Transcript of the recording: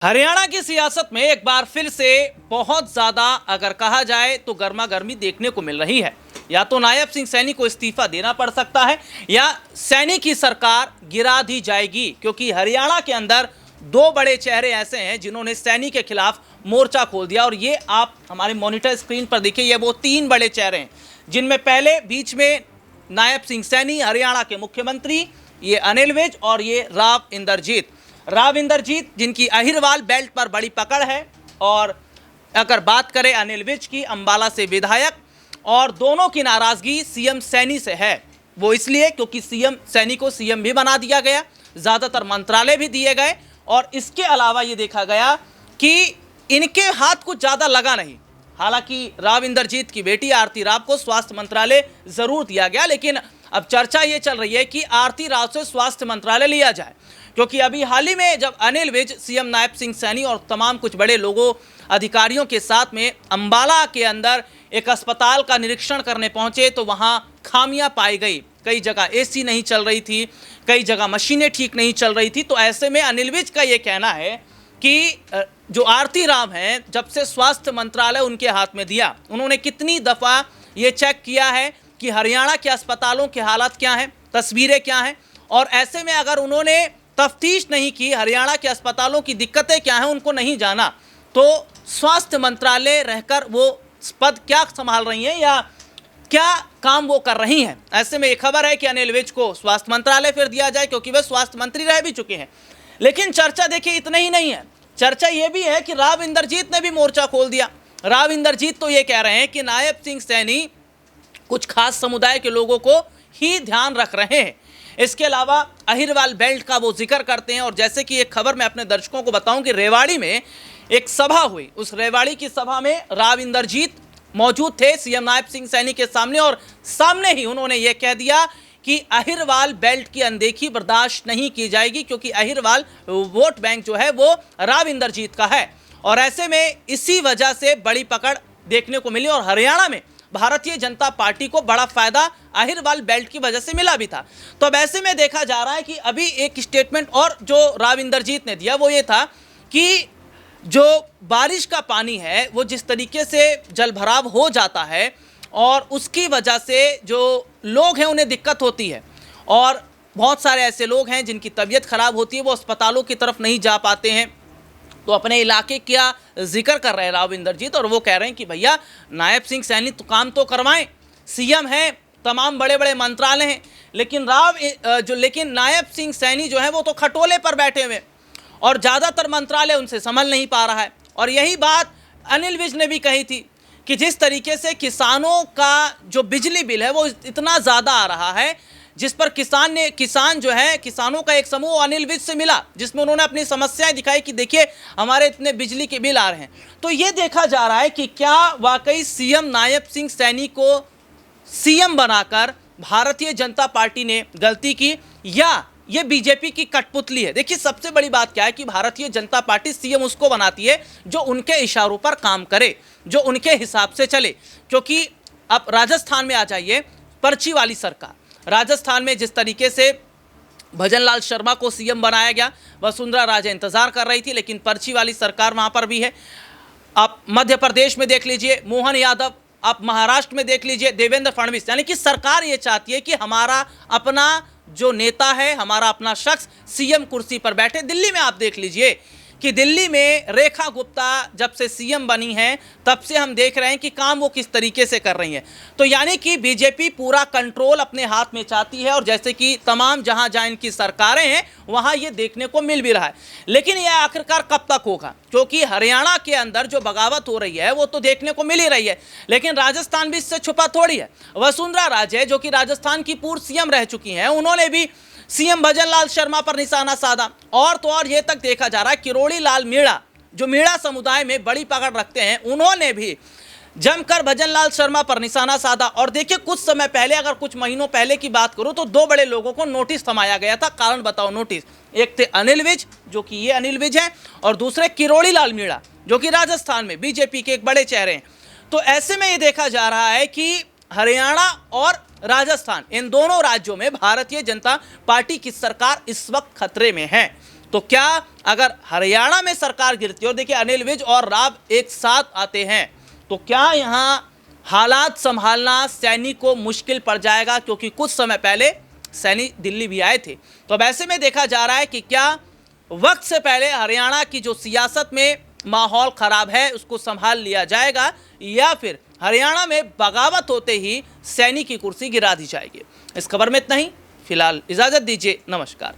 हरियाणा की सियासत में एक बार फिर से बहुत ज्यादा अगर कहा जाए तो गर्मा गर्मी देखने को मिल रही है। या तो नायब सिंह सैनी को इस्तीफा देना पड़ सकता है या सैनी की सरकार गिरा दी जाएगी, क्योंकि हरियाणा के अंदर दो बड़े चेहरे ऐसे हैं जिन्होंने सैनी के खिलाफ मोर्चा खोल दिया। और ये आप हमारे मॉनिटर स्क्रीन पर देखिए, ये वो तीन बड़े चेहरे हैं जिनमें पहले बीच में नायब सिंह सैनी, हरियाणा के मुख्यमंत्री, ये अनिल विज और ये राव इंदरजीत जिनकी अहिरवाल बेल्ट पर बड़ी पकड़ है। और अगर बात करें अनिल विज की, अंबाला से विधायक, और दोनों की नाराजगी सीएम सैनी से है। वो इसलिए क्योंकि सीएम सैनी को सीएम भी बना दिया गया, ज़्यादातर मंत्रालय भी दिए गए, और इसके अलावा ये देखा गया कि इनके हाथ कुछ ज़्यादा लगा नहीं। हालांकि राव इंदरजीत की बेटी आरती राव को स्वास्थ्य मंत्रालय ज़रूर दिया गया, लेकिन अब चर्चा ये चल रही है कि आरती राव से स्वास्थ्य मंत्रालय लिया जाए, क्योंकि अभी हाल ही में जब अनिल विज सीएम नायब सिंह सैनी और तमाम कुछ बड़े लोगों अधिकारियों के साथ में अंबाला के अंदर एक अस्पताल का निरीक्षण करने पहुंचे तो वहां खामियां पाई गई। कई जगह एसी नहीं चल रही थी, कई जगह मशीनें ठीक नहीं चल रही थी। तो ऐसे में अनिल विज का ये कहना है कि जो आरती राव हैं, जब से स्वास्थ्य मंत्रालय उनके हाथ में दिया, उन्होंने कितनी दफ़ा ये चेक किया है कि हरियाणा के अस्पतालों की हालत क्या है, तस्वीरें क्या हैं, और ऐसे में अगर उन्होंने तफ्तीश नहीं की, हरियाणा के अस्पतालों की दिक्कतें क्या हैं उनको नहीं जाना, तो स्वास्थ्य मंत्रालय रहकर वो पद क्या संभाल रही हैं या क्या काम वो कर रही हैं। ऐसे में एक खबर है कि अनिल विज को स्वास्थ्य मंत्रालय फिर दिया जाए, क्योंकि वे स्वास्थ्य मंत्री रह भी चुके हैं। लेकिन चर्चा देखिए इतना ही नहीं है, चर्चा ये भी है कि राव इंदरजीत ने भी मोर्चा खोल दिया। राव इंदरजीत तो ये कह रहे हैं कि नायब सिंह सैनी कुछ खास समुदाय के लोगों को ही ध्यान रख रहे हैं। इसके अलावा अहिरवाल बेल्ट का वो जिक्र करते हैं। और जैसे कि एक खबर मैं अपने दर्शकों को बताऊं कि रेवाड़ी में एक सभा हुई, उस रेवाड़ी की सभा में राव इंदरजीत मौजूद थे सीएम नायब सिंह सैनी के सामने, और सामने ही उन्होंने ये कह दिया कि अहिरवाल बेल्ट की अनदेखी बर्दाश्त नहीं की जाएगी, क्योंकि अहिरवाल वोट बैंक जो है वो राव इंदरजीत का है। और ऐसे में इसी वजह से बड़ी पकड़ देखने को मिली, और हरियाणा में भारतीय जनता पार्टी को बड़ा फायदा अहिरवाल बेल्ट की वजह से मिला भी था। तो अब ऐसे में देखा जा रहा है कि अभी एक स्टेटमेंट और जो राव इंदरजीत ने दिया वो ये था कि जो बारिश का पानी है वो जिस तरीके से जलभराव हो जाता है और उसकी वजह से जो लोग हैं उन्हें दिक्कत होती है, और बहुत सारे ऐसे लोग हैं जिनकी तबीयत खराब होती है, वो अस्पतालों की तरफ नहीं जा पाते हैं। तो अपने इलाके का जिक्र कर रहे हैं राव इंदरजीत, और वो कह रहे हैं कि भैया नायब सिंह सैनी तो काम तो करवाएं, सीएम हैं, तमाम बड़े बड़े मंत्रालय हैं, लेकिन नायब सिंह सैनी जो है वो तो खटोले पर बैठे हुए और ज़्यादातर मंत्रालय उनसे संभल नहीं पा रहा है। और यही बात अनिल विज ने भी कही थी कि जिस तरीके से किसानों का जो बिजली बिल है वो इतना ज़्यादा आ रहा है, जिस पर किसानों का एक समूह अनिल विज से मिला, जिसमें उन्होंने अपनी समस्याएं दिखाई कि देखिए हमारे इतने बिजली के बिल आ रहे हैं। तो ये देखा जा रहा है कि क्या वाकई सीएम नायब सिंह सैनी को सीएम बनाकर भारतीय जनता पार्टी ने गलती की, या ये बीजेपी की कठपुतली है। देखिए सबसे बड़ी बात क्या है कि भारतीय जनता पार्टी सीएम उसको बनाती है जो उनके इशारों पर काम करे, जो उनके हिसाब से चले। क्योंकि अब राजस्थान में आ जाइए, पर्ची वाली सरकार, राजस्थान में जिस तरीके से भजनलाल शर्मा को सीएम बनाया गया, वसुंधरा राजे इंतजार कर रही थी, लेकिन पर्ची वाली सरकार वहां पर भी है। आप मध्य प्रदेश में देख लीजिए मोहन यादव, आप महाराष्ट्र में देख लीजिए देवेंद्र फडणवीस। यानी कि सरकार ये चाहती है कि हमारा अपना जो नेता है, हमारा अपना शख्स सीएम कुर्सी पर बैठे। दिल्ली में आप देख लीजिए कि दिल्ली में रेखा गुप्ता जब से सीएम बनी है तब से हम देख रहे हैं कि काम वो किस तरीके से कर रही हैं। तो यानी कि बीजेपी पूरा कंट्रोल अपने हाथ में चाहती है, और जैसे कि तमाम जहां जहां इनकी सरकारें हैं वहां ये देखने को मिल भी रहा है। लेकिन यह आखिरकार कब तक होगा, क्योंकि हरियाणा के अंदर जो बगावत हो रही है वो तो देखने को मिल ही रही है, लेकिन राजस्थान भी इससे छुपा थोड़ी है। वसुंधरा राजे जो कि राजस्थान की पूर्व सीएम रह चुकी हैं, उन्होंने भी सीएम भजनलाल शर्मा पर निशाना साधा। और तो और ये तक देखा जा रहा है किरोड़ी लाल मीणा जो मीणा समुदाय में बड़ी पकड़ रखते हैं, उन्होंने भी जमकर भजनलाल शर्मा पर निशाना साधा। और देखिए कुछ समय पहले, अगर कुछ महीनों पहले की बात करूं, तो दो बड़े लोगों को नोटिस थमाया गया था। कारण बताओ नोटिस, एक थे अनिल विज जो कि ये अनिल विज हैं, और दूसरे किरोड़ी लाल मीणा जो कि राजस्थान में बीजेपी के एक बड़े चेहरे हैं। तो ऐसे में ये देखा जा रहा है कि हरियाणा और राजस्थान, इन दोनों राज्यों में भारतीय जनता पार्टी की सरकार इस वक्त खतरे में है। तो क्या अगर हरियाणा में सरकार गिरती है, और देखिए अनिल विज और राव एक साथ आते हैं, तो क्या यहाँ हालात संभालना सैनी को मुश्किल पड़ जाएगा? क्योंकि कुछ समय पहले सैनी दिल्ली भी आए थे। तो अब ऐसे में देखा जा रहा है कि क्या वक्त से पहले हरियाणा की जो सियासत में माहौल खराब है उसको संभाल लिया जाएगा, या फिर हरियाणा में बगावत होते ही सैनी की कुर्सी गिरा दी जाएगी। इस खबर में इतना ही। फिलहाल इजाजत दीजिए, नमस्कार।